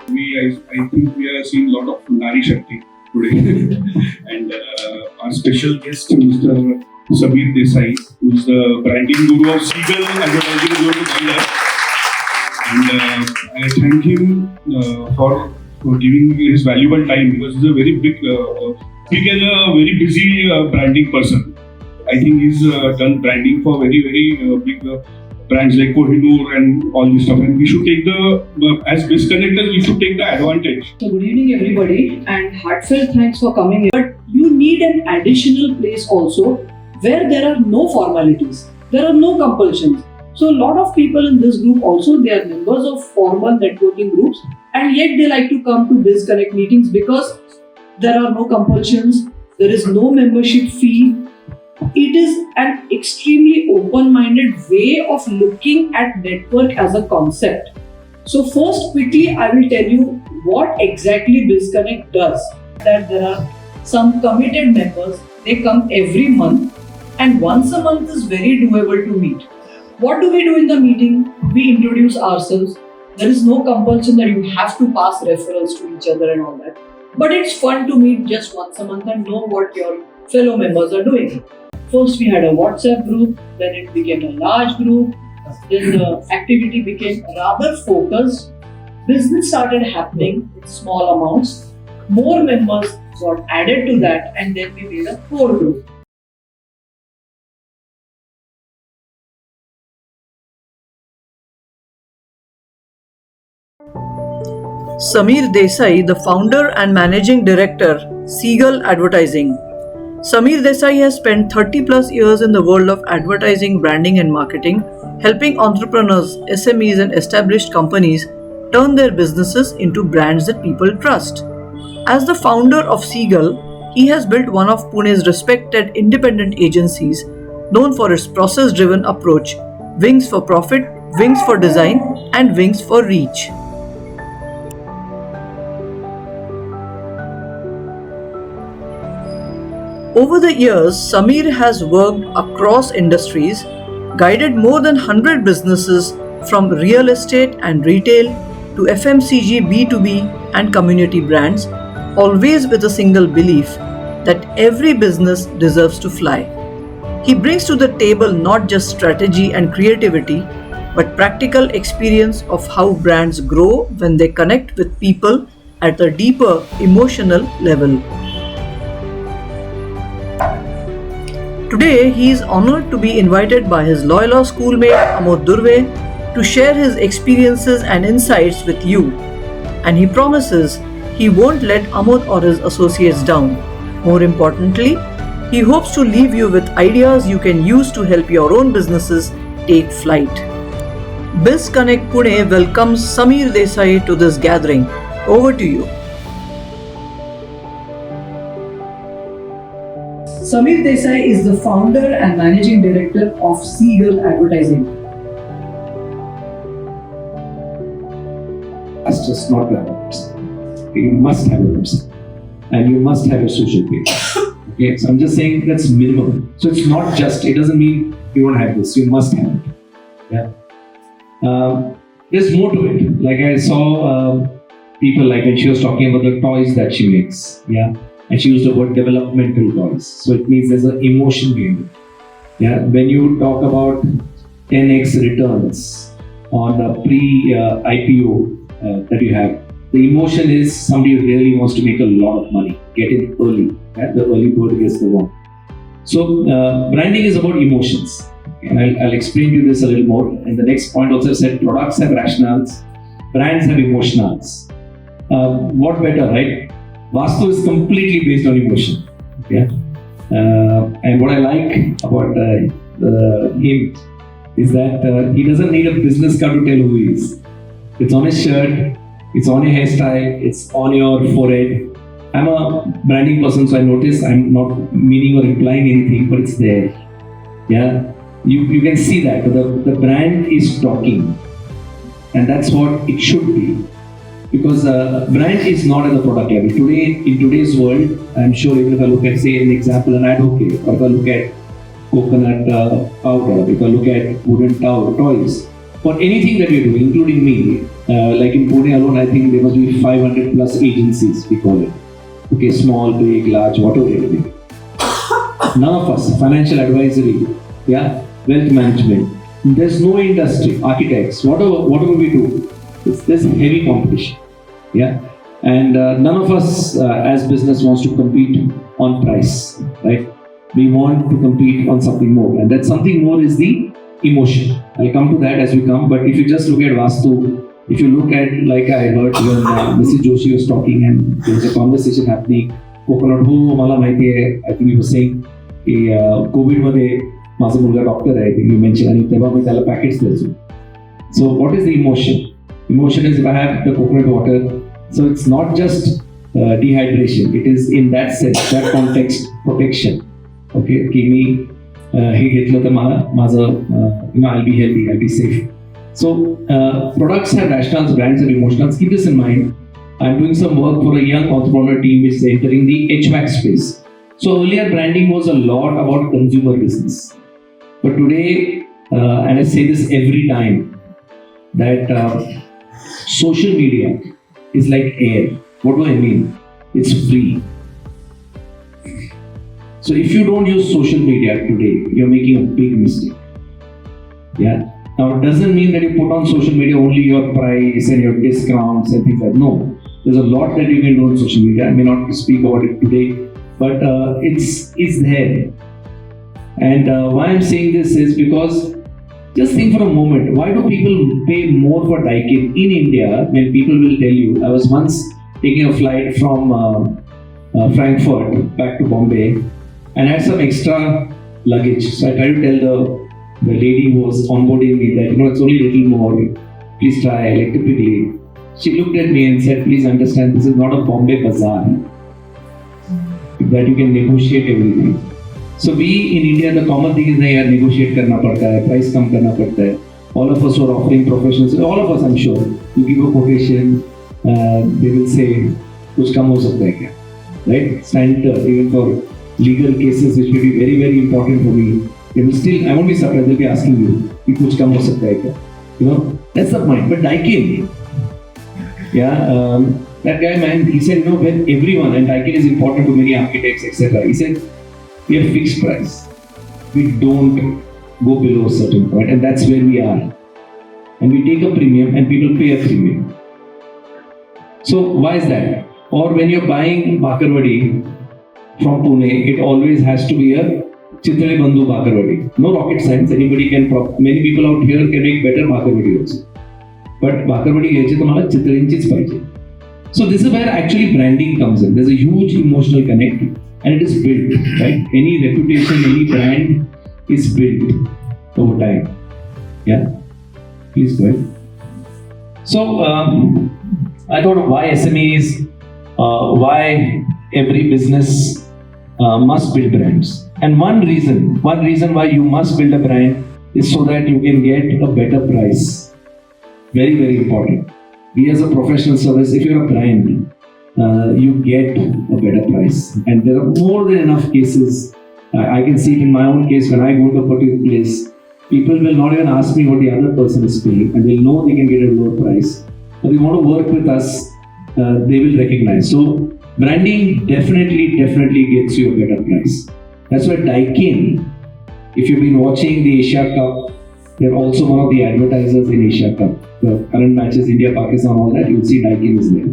I think we are seeing a lot of Nari Shakti today. And our special guest, Mr. Sameer Desai, who is the branding guru of Seagull Advertising, is going to join us. And I thank him for giving his valuable time, because he's a very big and a very busy branding person. I think he's done branding for very big brands like Kohinoor and all this stuff. And we should take as BizConnectors, we should take the advantage. So good evening everybody, and heartfelt thanks for coming here. But you need an additional place also where there are no formalities, there are no compulsions. So a lot of people in this group also, they are members of formal networking groups, and yet they like to come to BizConnect meetings because there are no compulsions, there is no membership fee. It is an extremely open-minded way of looking at network as a concept. So first, quickly, I will tell you what exactly BizConnect does. That there are some committed members, they come every month, and once a month is very doable to meet. What do we do in the meeting? We introduce ourselves. There is no compulsion that you have to pass referrals to each other and all that. But it's fun to meet just once a month and know what your fellow members are doing. First we had a WhatsApp group, then it became a large group, then the activity became rather focused. Business started happening in small amounts. More members got added to that, and then we made a core group. Sameer Desai, the founder and managing director, Seagull Advertising. Sameer Desai has spent 30 plus years in the world of advertising, branding and marketing, helping entrepreneurs, SMEs and established companies turn their businesses into brands that people trust. As the founder of Seagull, he has built one of Pune's respected independent agencies known for its process-driven approach, wings for profit, wings for design and wings for reach. Over the years, Sameer has worked across industries, guided more than 100 businesses from real estate and retail to FMCG, B2B and community brands, always with a single belief that every business deserves to fly. He brings to the table not just strategy and creativity, but practical experience of how brands grow when they connect with people at a deeper emotional level. Today, he is honored to be invited by his Loyola schoolmate Amod Durve to share his experiences and insights with you. And he promises he won't let Amod or his associates down. More importantly, he hopes to leave you with ideas you can use to help your own businesses take flight. BizConnect Pune welcomes Sameer Desai to this gathering. Over to you. Sameer Desai is the founder and managing director of Seagull Advertising. That's just not the website. You must have a website and you must have a social page. Okay, so I'm just saying that's minimum. So it's not just, it doesn't mean you don't have this, you must have it. Yeah. There's more to it. Like I saw people, like when she was talking about the toys that she makes. Yeah. And she used the word developmental toys. So it means there's an emotion behind it. Yeah. When you talk about 10x returns on a pre-IPO that you have, the emotion is somebody who really wants to make a lot of money, get in early. Yeah? The early bird gets the worm. So branding is about emotions. And I'll explain to you this a little more. And the next point also said products have rationales, brands have emotionals. What better, right? Vastu is completely based on emotion. Yeah? And what I like about him is that he doesn't need a business card to tell who he is. It's on his shirt, it's on your hairstyle, it's on your forehead. I'm a branding person, so I notice I'm not meaning or implying anything, but it's there. Yeah, you can see that the brand is talking, and that's what it should be. Because brand is not at the product level. Today, in today's world, I'm sure even if I look at, say, an example, an advocate, or if I look at coconut powder, if I look at wooden toys, for anything that you do, including me, like in Pune alone, I think there must be 500 plus agencies, we call it. Okay, small, big, large, whatever it may be. None of us, financial advisory, yeah, wealth management, there's no industry, architects, whatever we do, there's heavy competition, yeah. And none of us as business wants to compete on price, right? We want to compete on something more, and that something more is the emotion. I'll come to that as we come, but if you just look at Vastu, if you look at, like I heard when Mrs. Joshi was talking and there was a conversation happening, coconut ho mala mahiti hai, I think he was saying, COVID मध्ये माझा मुलगा doctor आहे, I think you mentioned, आणि तेव्हा मी त्याला packets द्यायचो. So what is the emotion? Emotion is if I have the coconut water, so it's not just dehydration, it is in that sense, that context, protection. Okay, की मी हे घेतलं तर माझं I'll be healthy, I'll be safe. So products have rationals, brands have emotionals. Keep this in mind. I'm doing some work for a young entrepreneur team which is entering the HVAC space. So earlier branding was a lot about consumer business. But today, and I say this every time, that social media is like air. What do I mean? It's free. So if you don't use social media today, you're making a big mistake. Yeah. Now it doesn't mean that you put on social media only your price and your discounts and things like that. No. There's a lot that you can do on social media. I may not speak about it today, but it's there. And why I'm saying this is because just think for a moment, why do people pay more for Daikin in India when people will tell you? I was once taking a flight from Frankfurt back to Bombay and I had some extra luggage. So I tried to tell the lady who was onboarding me that, it's only a little more, please try, like typically. She looked at me and said, please understand, this is not a Bombay bazaar that you can negotiate everything. So we in India, the common thing is that negotiate karna padta hai, price come karna padta hai. All of us who are offering professionals, all of us I'm sure, you give a quotation, they will say, kuch kam ho sakta hai kya? Right? Standard, even for legal cases which may be very, very important for me, they will still, I won't be surprised, they'll be asking you, kuch kam ho sakta hai kya? That's the point. But Daikin, that guy, man, he said, when everyone, and Daikin is important to many architects, etc. He said, we have fixed price. We don't go below a certain point, and that's where we are. And we take a premium, and people pay a premium. So why is that? Or when you're buying Bakarwadi from Pune, it always has to be a Chitre Bandhu Bakarwadi. No rocket science. Anybody can. Many people out here can make better Bakarwadi also. But Bakarwadi घ्यायचे तर मला चितळेंचीच पाहिजे. So this is where actually branding comes in. There's a huge emotional connect and it is built, right? Any reputation, any brand is built over time. Yeah? Please go ahead. So I thought of why SMEs, why every business must build brands. And one reason why you must build a brand is so that you can get a better price. Very, very important. We as a professional service, if you're a brand, you get a better price. And there are more than enough cases. I can see it in my own case when I go to a particular place, people will not even ask me what the other person is paying and they'll know they can get a lower price. But they want to work with us, they will recognize. So branding definitely gets you a better price. That's why Daikin, if you've been watching the Asia Cup, they're also one of the advertisers in Asia Cup. The current matches, India, Pakistan, all that, you'll see Daikin is there.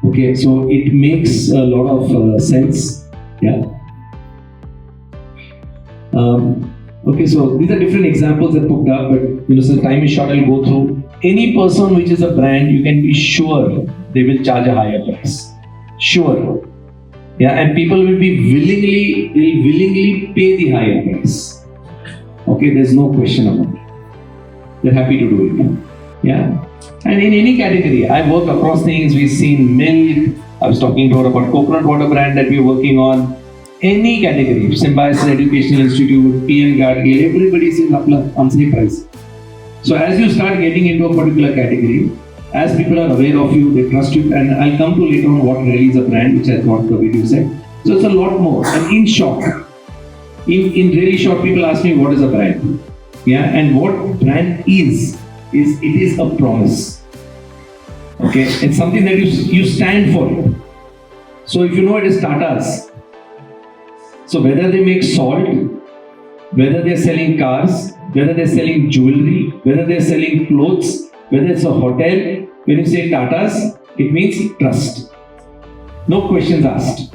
Okay, so it makes a lot of sense. Yeah. Okay, so these are different examples that put up, but since time is short, I'll go through. Any person which is a brand, you can be sure they will charge a higher price. Sure. Yeah, and people will willingly pay the higher price. Okay, there's no question about it. They're happy to do it. Yeah. And in any category, I work across things. We've seen milk. I was talking about coconut water brand that we're working on. Any category, Symbiosis Educational Institute, PM Gargill, everybody says answer price. So as you start getting into a particular category, as people are aware of you, they trust you, and I'll come to later on what really is a brand, which I thought the video said. So it's a lot more. And in short, in really short, people ask me what is a brand. Yeah, and what brand is it is a promise. Okay, it's something that you stand for it. So if you know it is Tata's, so whether they make salt, whether they're selling cars, whether they're selling jewelry, whether they're selling clothes, whether it's a hotel, when you say Tata's, it means trust. No questions asked.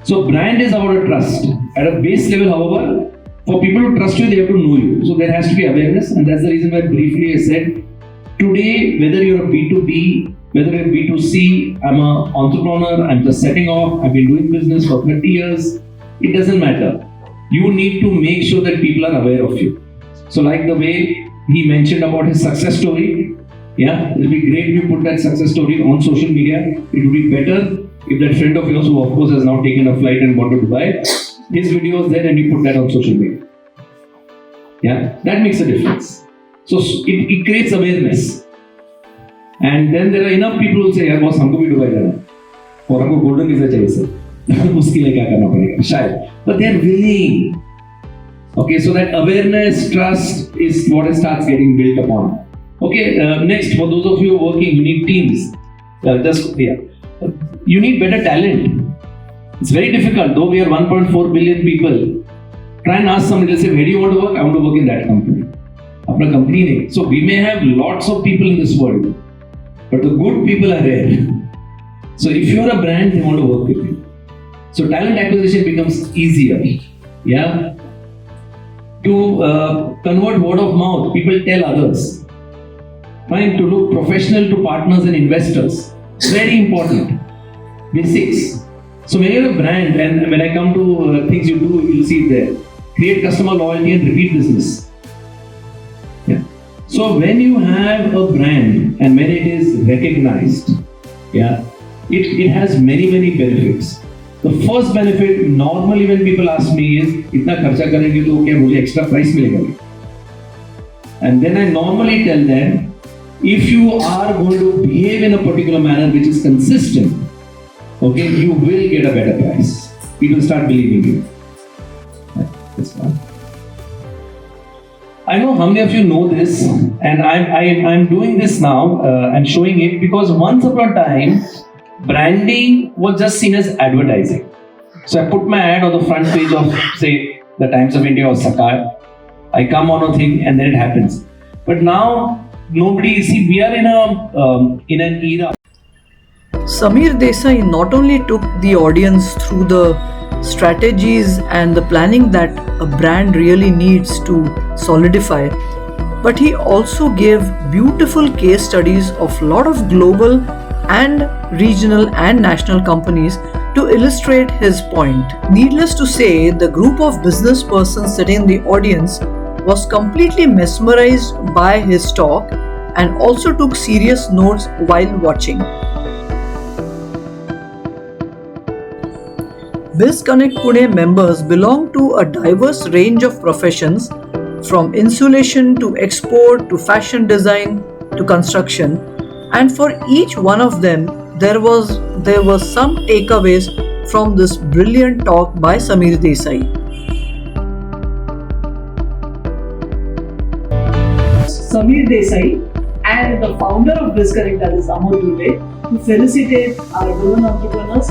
So brand is about a trust. At a base level, however, for people to trust you, they have to know you. So there has to be awareness, and that's the reason why briefly I said, today, whether you're a B2B, whether you're B2C, I'm an entrepreneur, I'm just setting off, I've been doing business for 30 years, it doesn't matter. You need to make sure that people are aware of you. So like the way he mentioned about his success story, yeah, it will be great if you put that success story on social media. It would be better if that friend of yours who of course has now taken a flight and gone to Dubai, his video is there and you put that on social media. Yeah, that makes a difference. So it creates awareness. And then there are enough people who say, "Yeah, boss, हमको भी Dubai जाना है, और हमको golden visa चाहिए sir, उसके लिए क्या करना पड़ेगा?" शायद, but they are willing. Okay, so that awareness, trust is what it starts getting built upon. Okay, next, for those of you working, you need teams. You need better talent. It's very difficult, though we are 1.4 billion people. Try and ask somebody, they'll say, "Where do you want to work?" "I want to work in that company." Apna company nahi. So we may have lots of people in this world, but the good people are rare. So if you're a brand, they want to work with you. So talent acquisition becomes easier. Yeah. To convert word of mouth, people tell others. Fine, to look professional to partners and investors. Very important. Basics. So when you're a brand, and when I come to things you do, you'll see it there. Create customer loyalty and repeat business. Yeah. So when you have a brand and when it is recognized, yeah, it has many benefits. The first benefit normally when people ask me is, "इतना खर्चा करेंगे तो क्या मुझे extra price मिलेगा?" And then I normally tell them, if you are going to behave in a particular manner which is consistent, okay, you will get a better price. People start believing you. That's fine. I know how many of you know this, and I'm doing this now and showing it because once upon a time, branding was just seen as advertising. So I put my ad on the front page of, say, the Times of India or Sakar. I come on a thing and then it happens. But now, we are in an era. Sameer Desai not only took the audience through the strategies and the planning that a brand really needs to solidify, but he also gave beautiful case studies of a lot of global and regional and national companies to illustrate his point. Needless to say, the group of business persons sitting in the audience was completely mesmerized by his talk and also took serious notes while watching. BizConnectPune members belong to a diverse range of professions, from insulation to export to fashion design to construction, and for each one of them there were some takeaways from this brilliant talk by Sameer Desai. Sameer Desai and the founder of BizConnect, that is Amol Dubey, to felicitate our women entrepreneurs